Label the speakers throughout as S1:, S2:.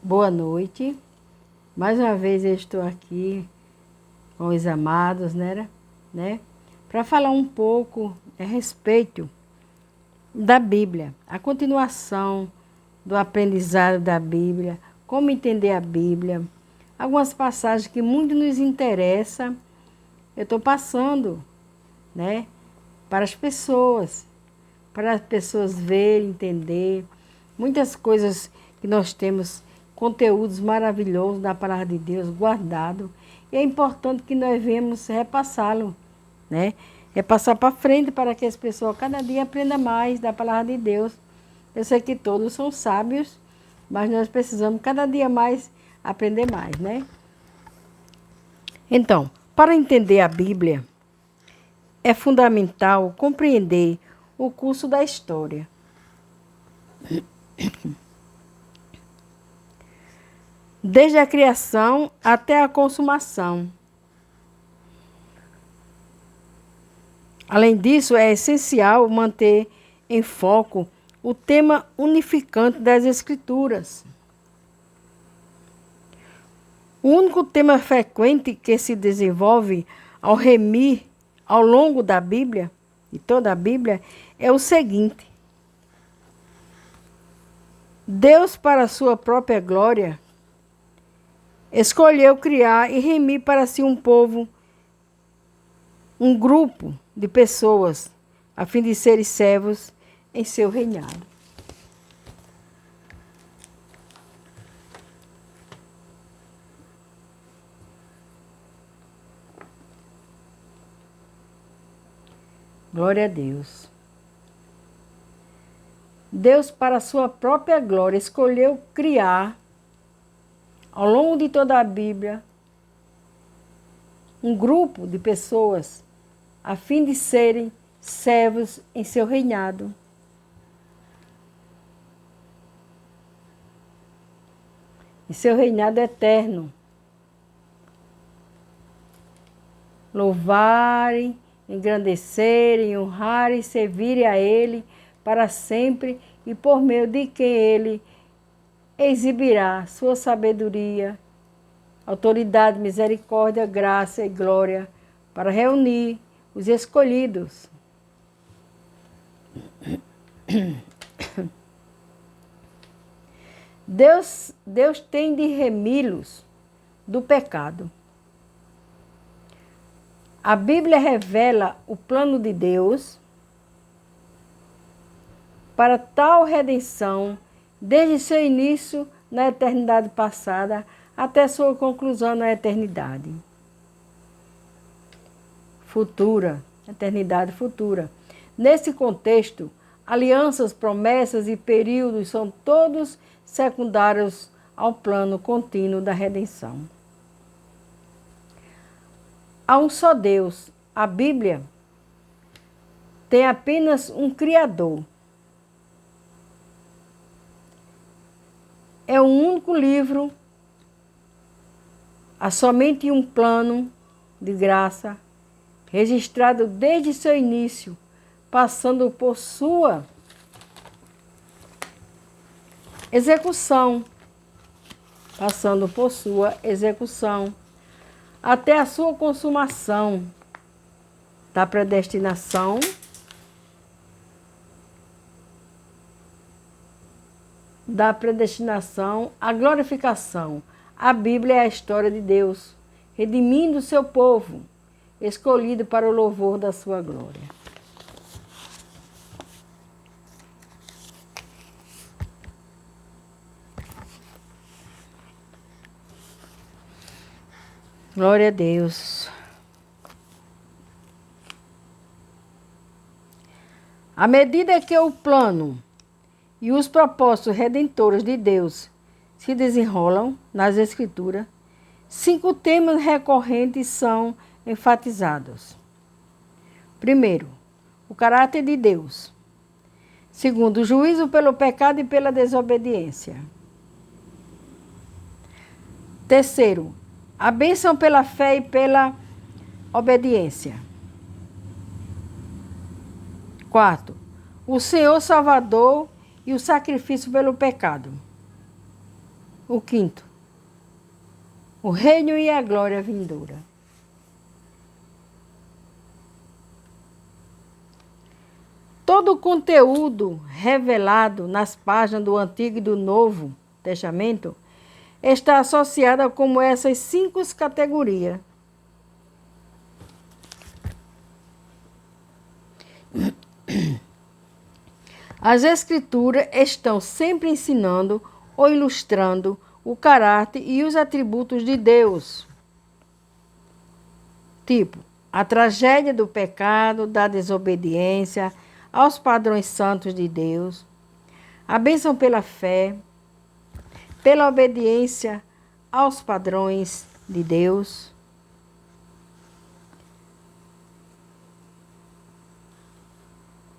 S1: Boa noite. Mais uma vez eu estou aqui com os amados, né? Para falar um pouco a respeito da Bíblia, a continuação do aprendizado da Bíblia, como entender a Bíblia, algumas passagens que muito nos interessam, eu estou passando, né, para as pessoas verem, entender, muitas coisas que nós temos, conteúdos maravilhosos da palavra de Deus guardado, e é importante que nós venhamos repassá-lo, né? Repassar para frente para que as pessoas cada dia aprendam mais da palavra de Deus. Eu sei que todos são sábios, mas nós precisamos cada dia mais aprender mais, né? Então, para entender a Bíblia, é fundamental compreender o curso da história. Desde a criação até a consumação. Além disso, é essencial manter em foco o tema unificante das Escrituras. O único tema frequente que se desenvolve ao remir ao longo da Bíblia, e toda a Bíblia, é o seguinte: Deus, para a sua própria glória, escolheu criar e remir para si um povo, um grupo de pessoas, a fim de serem servos em seu reinado. Glória a Deus. Deus, para a sua própria glória, escolheu criar, ao longo de toda a Bíblia, um grupo de pessoas, a fim de serem servos em seu reinado. Em seu reinado eterno. Louvarem, engrandecerem, honrarem, servirem a Ele para sempre e por meio de quem Ele exibirá sua sabedoria, autoridade, misericórdia, graça e glória para reunir os escolhidos. Deus tem de remi-los do pecado. A Bíblia revela o plano de Deus para tal redenção, desde seu início na eternidade passada até sua conclusão na eternidade futura, eternidade futura. Nesse contexto, alianças, promessas e períodos são todos secundários ao plano contínuo da redenção. Há um só Deus. A Bíblia tem apenas um Criador. É um único livro, há somente um plano de graça, registrado desde seu início, passando por sua execução, até a sua consumação da predestinação, à glorificação. A Bíblia é a história de Deus, redimindo o seu povo, escolhido para o louvor da sua glória. Glória a Deus. À medida que o plano e os propósitos redentores de Deus se desenrolam nas Escrituras, 5 temas recorrentes são enfatizados. Primeiro, o caráter de Deus. Segundo, o juízo pelo pecado e pela desobediência. Terceiro, a bênção pela fé e pela obediência. Quarto, o Senhor Salvador e o sacrifício pelo pecado. O quinto, o reino e a glória vindoura. Todo o conteúdo revelado nas páginas do Antigo e do Novo Testamento está associado como essas 5 categorias. As Escrituras estão sempre ensinando ou ilustrando o caráter e os atributos de Deus. Tipo, a tragédia do pecado, da desobediência aos padrões santos de Deus, a bênção pela fé, pela obediência aos padrões de Deus,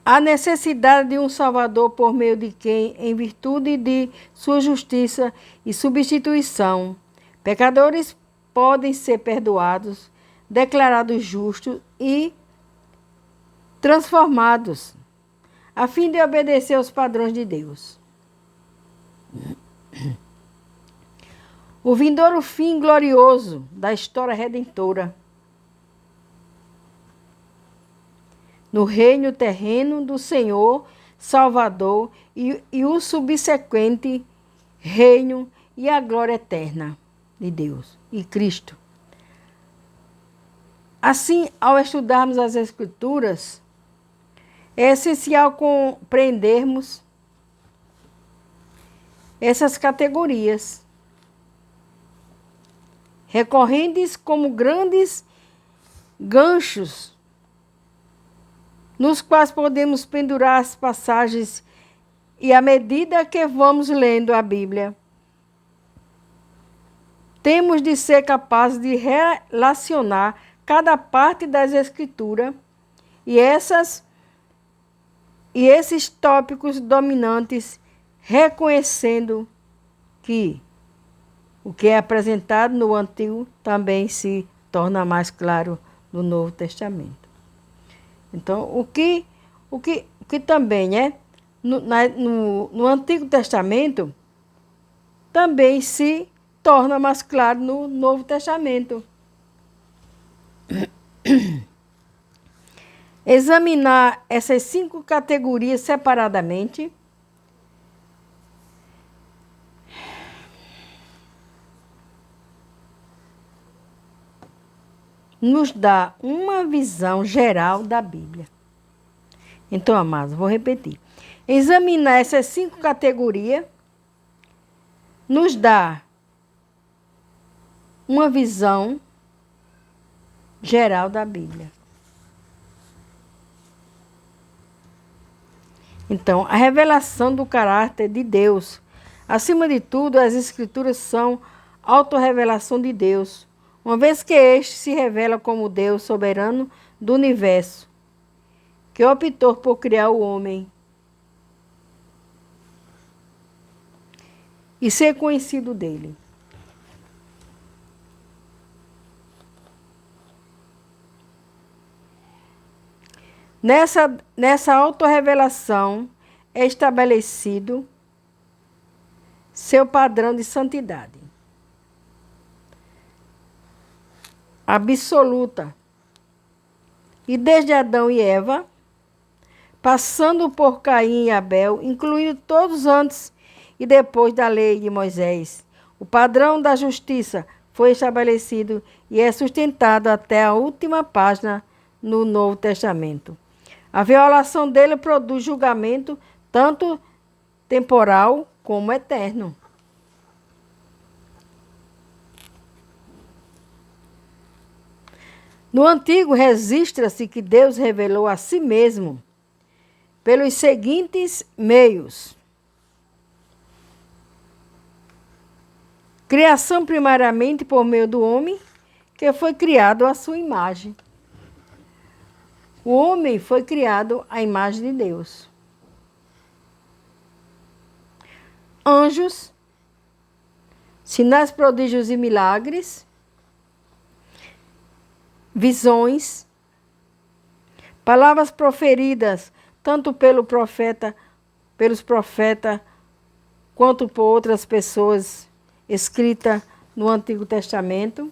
S1: a necessidade de um Salvador por meio de quem, em virtude de sua justiça e substituição, pecadores podem ser perdoados, declarados justos e transformados, a fim de obedecer aos padrões de Deus. O vindouro fim glorioso da história redentora, no reino terreno do Senhor Salvador e o subsequente reino e a glória eterna de Deus e Cristo. Assim, ao estudarmos as Escrituras, é essencial compreendermos essas categorias, recorrentes como grandes ganchos nos quais podemos pendurar as passagens e, à medida que vamos lendo a Bíblia, temos de ser capazes de relacionar cada parte das Escrituras e esses tópicos dominantes, reconhecendo que o que é apresentado no Antigo também se torna mais claro no Novo Testamento. Então, o que também é no Antigo Testamento também se torna mais claro no Novo Testamento. Examinar essas 5 categorias separadamente nos dá uma visão geral da Bíblia. Então, amados, vou repetir. Examinar essas 5 categorias nos dá uma visão geral da Bíblia. Então, a revelação do caráter de Deus. Acima de tudo, as Escrituras são autorrevelação de Deus, uma vez que este se revela como Deus soberano do universo, que optou por criar o homem e ser conhecido dele. Nessa autorrevelação é estabelecido seu padrão de santidade absoluta. E desde Adão e Eva, passando por Caim e Abel, incluindo todos antes e depois da lei de Moisés, o padrão da justiça foi estabelecido e é sustentado até a última página no Novo Testamento. A violação dele produz julgamento tanto temporal como eterno. No Antigo, registra-se que Deus revelou a si mesmo pelos seguintes meios. Criação primariamente por meio do homem, que foi criado à sua imagem. O homem foi criado à imagem de Deus. Anjos, sinais, prodígios e milagres, visões, palavras proferidas tanto pelos profetas quanto por outras pessoas escrita no Antigo Testamento.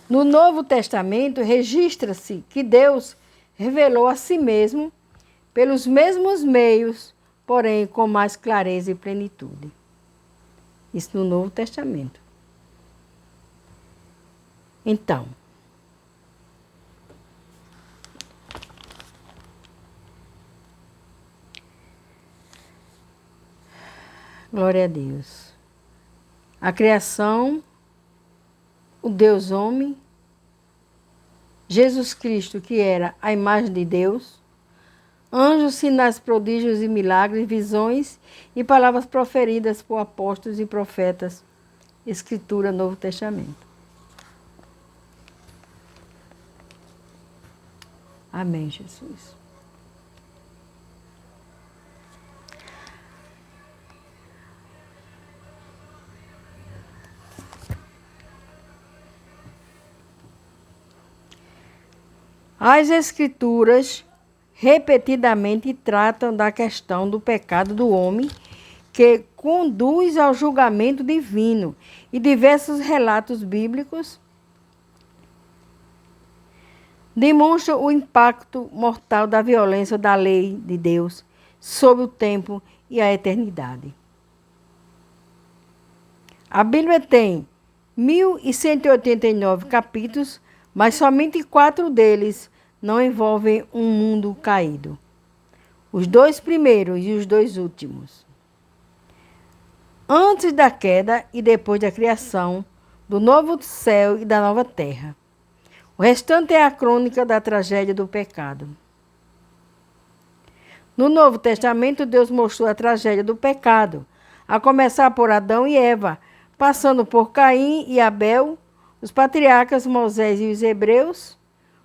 S1: No Novo Testamento, registra-se que Deus revelou a si mesmo pelos mesmos meios, porém com mais clareza e plenitude. Isso no Novo Testamento. Então, glória a Deus. A criação, o Deus homem, Jesus Cristo, que era a imagem de Deus, anjos, sinais, prodígios e milagres, visões e palavras proferidas por apóstolos e profetas, Escritura, Novo Testamento. Amém, Jesus. As Escrituras repetidamente tratam da questão do pecado do homem, que conduz ao julgamento divino, e diversos relatos bíblicos demonstram o impacto mortal da violência da lei de Deus sobre o tempo e a eternidade. A Bíblia tem 1.189 capítulos, mas somente 4 deles não envolvem um mundo caído. Os 2 primeiros e os 2 últimos. Antes da queda e depois da criação do novo céu e da nova terra. O restante é a crônica da tragédia do pecado. No Novo Testamento, Deus mostrou a tragédia do pecado, a começar por Adão e Eva, passando por Caim e Abel, os patriarcas Moisés e os hebreus,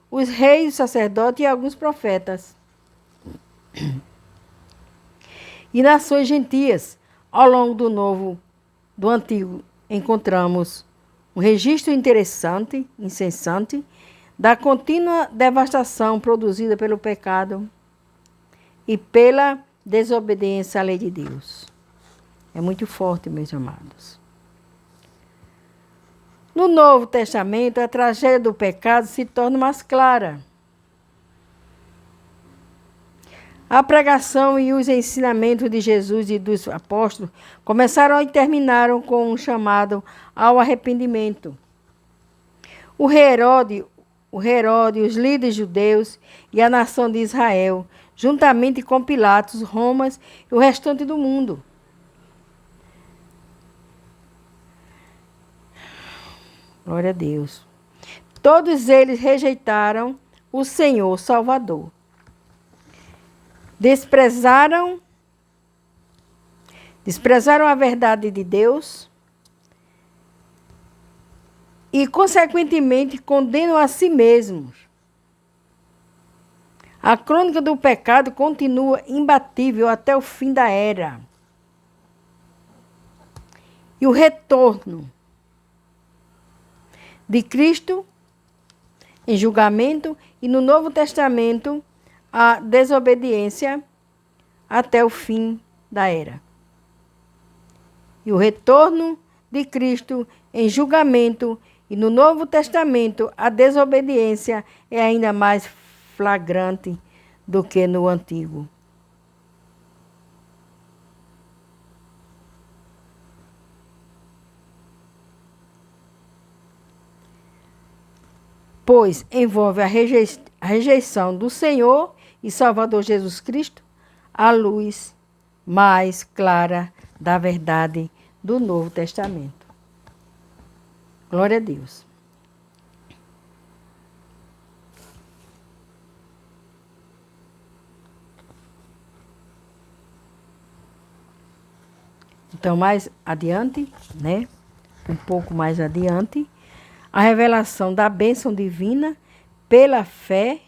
S1: os reis, os sacerdotes e alguns profetas. E nações gentias. Ao longo do Antigo, encontramos um registro interessante, incessante, da contínua devastação produzida pelo pecado e pela desobediência à lei de Deus. É muito forte, meus amados. No Novo Testamento, a tragédia do pecado se torna mais clara. A pregação e os ensinamentos de Jesus e dos apóstolos começaram e terminaram com um chamado ao arrependimento. O rei Herodes, os líderes judeus e a nação de Israel, juntamente com Pilatos, Roma e o restante do mundo. Glória a Deus. Todos eles rejeitaram o Senhor Salvador. Desprezaram a verdade de Deus e, consequentemente, condenam a si mesmos. A crônica do pecado continua imbatível até o fim da era. E o retorno de Cristo em julgamento e no Novo Testamento a desobediência até o fim da era. E o retorno de Cristo em julgamento e no Novo Testamento a desobediência é ainda mais flagrante do que no Antigo. Pois envolve a rejeição do Senhor e Salvador Jesus Cristo, a luz mais clara da verdade do Novo Testamento. Glória a Deus. Então, mais adiante, né? Um pouco mais adiante, a revelação da bênção divina pela fé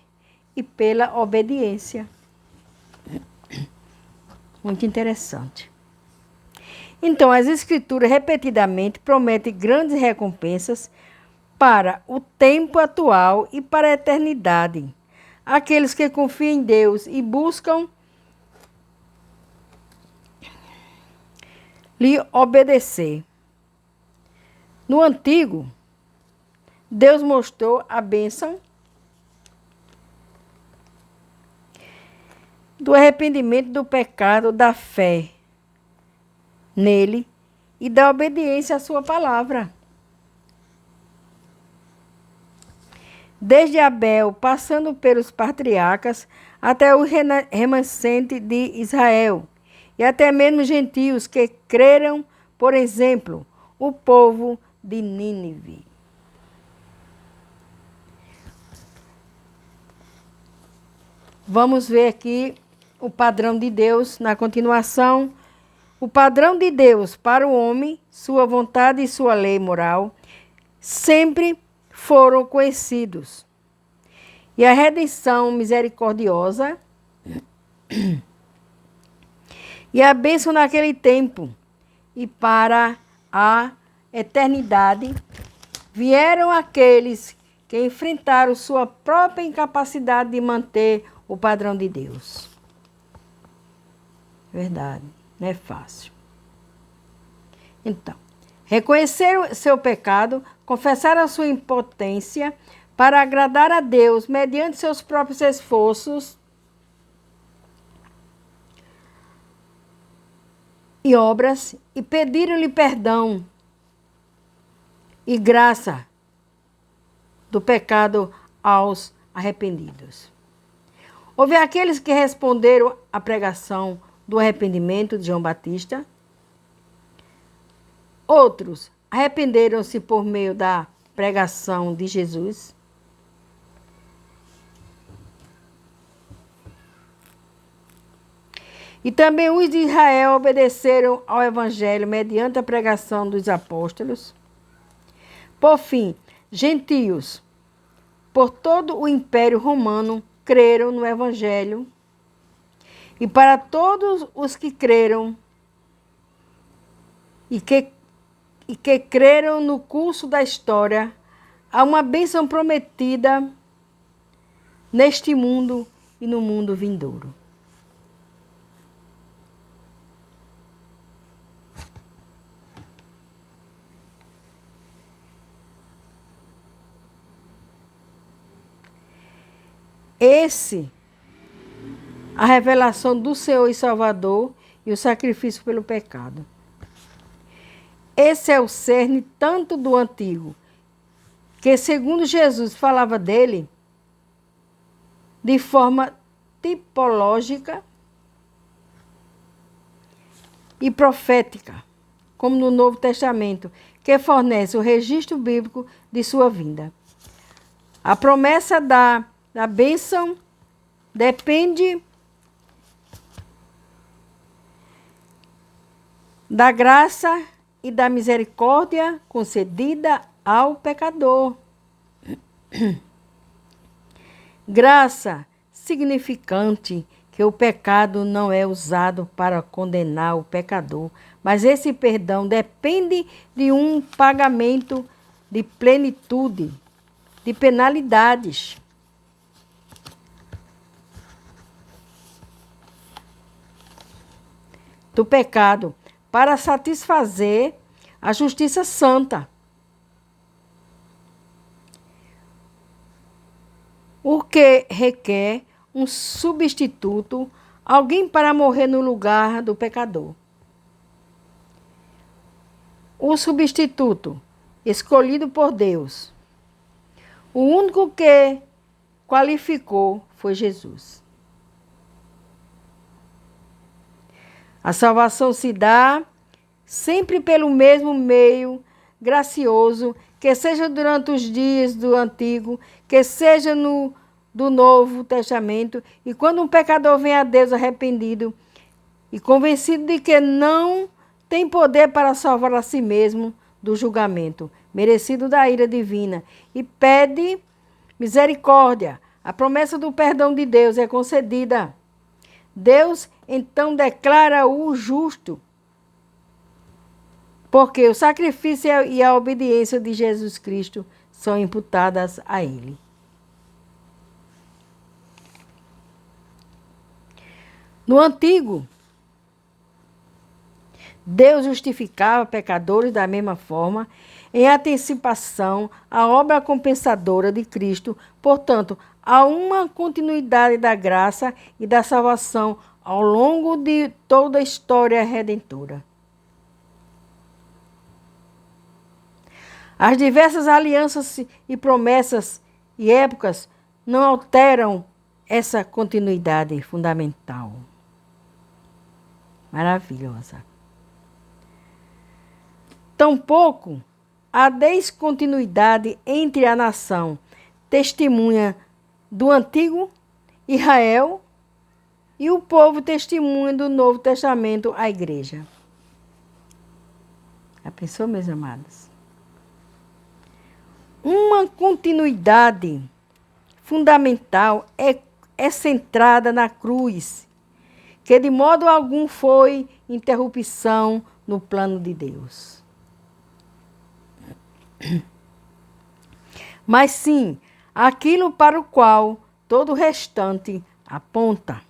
S1: e pela obediência. Muito interessante. Então, as Escrituras repetidamente prometem grandes recompensas para o tempo atual e para a eternidade. Aqueles que confiam em Deus e buscam lhe obedecer. No Antigo, Deus mostrou a bênção do arrependimento do pecado, da fé nele e da obediência à sua palavra. Desde Abel, passando pelos patriarcas, até o remanescente de Israel, e até mesmo gentios que creram, por exemplo, o povo de Nínive. Vamos ver aqui o padrão de Deus na continuação. O padrão de Deus para o homem, sua vontade e sua lei moral, sempre foram conhecidos. E a redenção misericordiosa e a bênção naquele tempo e para a eternidade vieram aqueles que enfrentaram sua própria incapacidade de manter o padrão de Deus. Verdade, não é fácil. Então, reconheceram seu pecado, confessaram a sua impotência para agradar a Deus mediante seus próprios esforços e obras e pediram-lhe perdão e graça do pecado aos arrependidos. Houve aqueles que responderam à pregação do arrependimento de João Batista. Outros arrependeram-se por meio da pregação de Jesus. E também os de Israel obedeceram ao Evangelho mediante a pregação dos apóstolos. Por fim, gentios, por todo o Império Romano, creram no Evangelho. E para todos os que creram e que creram no curso da história, há uma bênção prometida neste mundo e no mundo vindouro. A revelação do Senhor e Salvador e o sacrifício pelo pecado. Esse é o cerne tanto do Antigo, que segundo Jesus falava dele de forma tipológica e profética, como no Novo Testamento, que fornece o registro bíblico de sua vinda. A promessa da bênção depende da graça e da misericórdia concedida ao pecador. Graça significante que o pecado não é usado para condenar o pecador, mas esse perdão depende de um pagamento de plenitude, de penalidades. Do pecado, para satisfazer a justiça santa. O que requer um substituto, alguém para morrer no lugar do pecador. O substituto, escolhido por Deus. O único que qualificou foi Jesus. A salvação se dá sempre pelo mesmo meio gracioso, que seja durante os dias do Antigo, que seja do Novo Testamento, e quando um pecador vem a Deus arrependido e convencido de que não tem poder para salvar a si mesmo do julgamento, merecido da ira divina, e pede misericórdia, a promessa do perdão de Deus é concedida. Deus então declara-o justo porque o sacrifício e a obediência de Jesus Cristo são imputadas a ele. No Antigo, Deus justificava pecadores da mesma forma, em antecipação à obra compensadora de Cristo. Portanto, há uma continuidade da graça e da salvação ao longo de toda a história redentora. As diversas alianças e promessas e épocas não alteram essa continuidade fundamental. Maravilhosa. Tampouco a descontinuidade entre a nação testemunha do antigo Israel e o povo testemunha do Novo Testamento à igreja. Já pensou, meus amados? Uma continuidade fundamental é centrada na cruz, que de modo algum foi interrupção no plano de Deus. Mas sim, aquilo para o qual todo o restante aponta.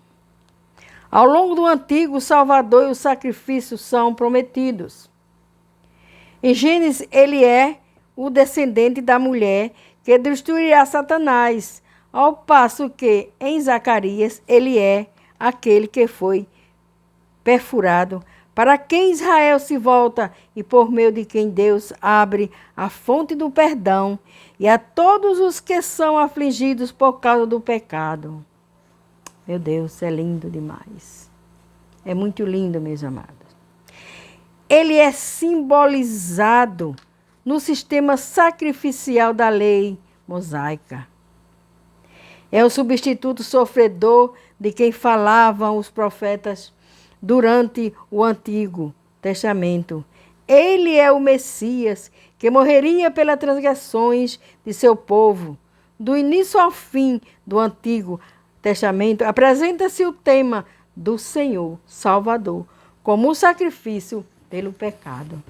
S1: Ao longo do Antigo, o Salvador e o sacrifício são prometidos. Em Gênesis, ele é o descendente da mulher que destruirá Satanás, ao passo que, em Zacarias, ele é aquele que foi perfurado, para quem Israel se volta e por meio de quem Deus abre a fonte do perdão e a todos os que são afligidos por causa do pecado. Meu Deus, é lindo demais. É muito lindo, meus amados. Ele é simbolizado no sistema sacrificial da lei mosaica. É o substituto sofredor de quem falavam os profetas durante o Antigo Testamento. Ele é o Messias que morreria pelas transgressões de seu povo. Do início ao fim do Antigo Testamento, apresenta-se o tema do Senhor Salvador como um sacrifício pelo pecado.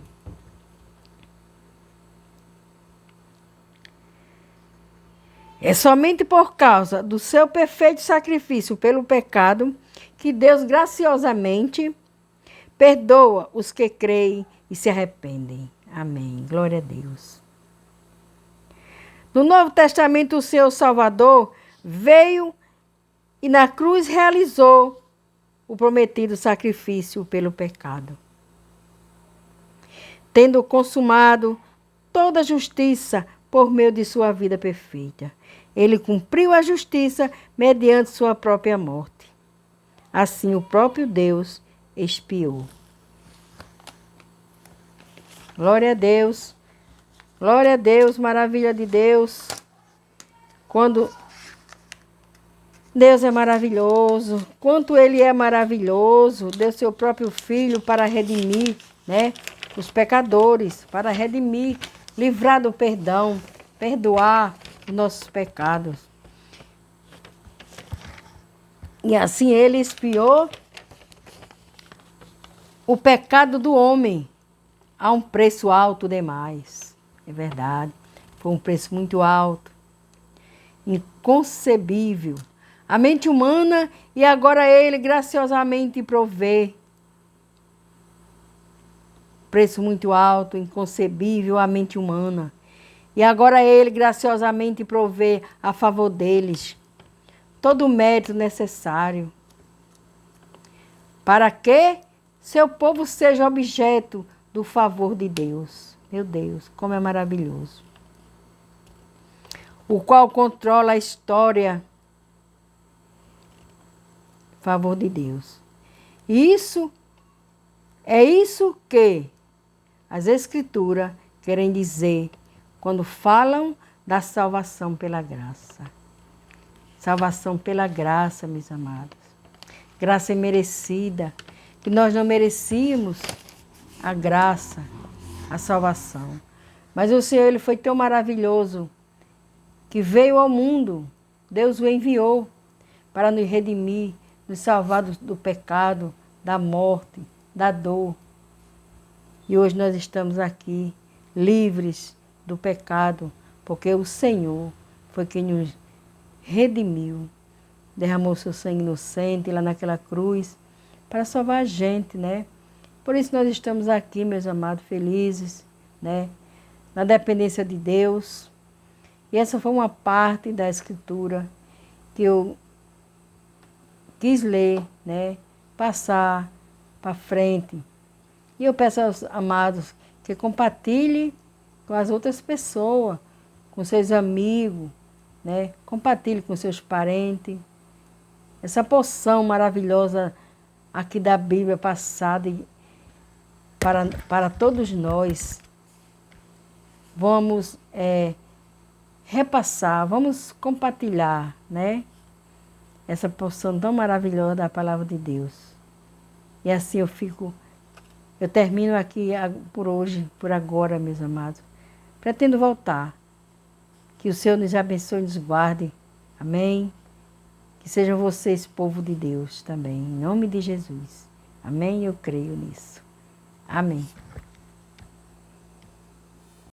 S1: É somente por causa do seu perfeito sacrifício pelo pecado que Deus graciosamente perdoa os que creem e se arrependem. Amém. Glória a Deus. No Novo Testamento, o seu Salvador veio e na cruz realizou o prometido sacrifício pelo pecado. Tendo consumado toda a justiça por meio de sua vida perfeita. Ele cumpriu a justiça mediante sua própria morte. Assim, o próprio Deus expiou. Glória a Deus. Glória a Deus, maravilha de Deus. Quando Deus é maravilhoso, quanto Ele é maravilhoso, deu seu próprio Filho para redimir, os pecadores, para redimir, livrar do perdão, perdoar os nossos pecados. E assim Ele expiou o pecado do homem a um preço alto demais. É verdade, foi um preço muito alto, inconcebível. A mente humana, e agora Ele graciosamente provê. Preço muito alto, inconcebível à mente humana. E agora Ele graciosamente provê a favor deles todo o mérito necessário para que seu povo seja objeto do favor de Deus. Meu Deus, como é maravilhoso. O qual controla a história a favor de Deus. Isso que as Escrituras querem dizer quando falam da salvação pela graça. Salvação pela graça, meus amados. Graça imerecida, que nós não merecíamos a graça, a salvação. Mas o Senhor, Ele foi tão maravilhoso que veio ao mundo. Deus o enviou para nos redimir, nos salvar do pecado, da morte, da dor. E hoje nós estamos aqui livres do pecado, porque o Senhor foi quem nos redimiu, derramou seu sangue inocente lá naquela cruz para salvar a gente, né? Por isso nós estamos aqui, meus amados, felizes, né? Na dependência de Deus. E essa foi uma parte da Escritura que eu quis ler, né? Passar para frente. E eu peço aos amados que compartilhem com as outras pessoas, com seus amigos, né? Compartilhe com seus parentes. Essa porção maravilhosa aqui da Bíblia passada para todos nós. Vamos repassar, vamos compartilhar, né? Essa porção tão maravilhosa da palavra de Deus. E assim eu termino aqui por hoje, por agora, meus amados. Pretendo voltar. Que o Senhor nos abençoe e nos guarde. Amém? Que sejam vocês povo de Deus também, em nome de Jesus. Amém? Eu creio nisso. Amém.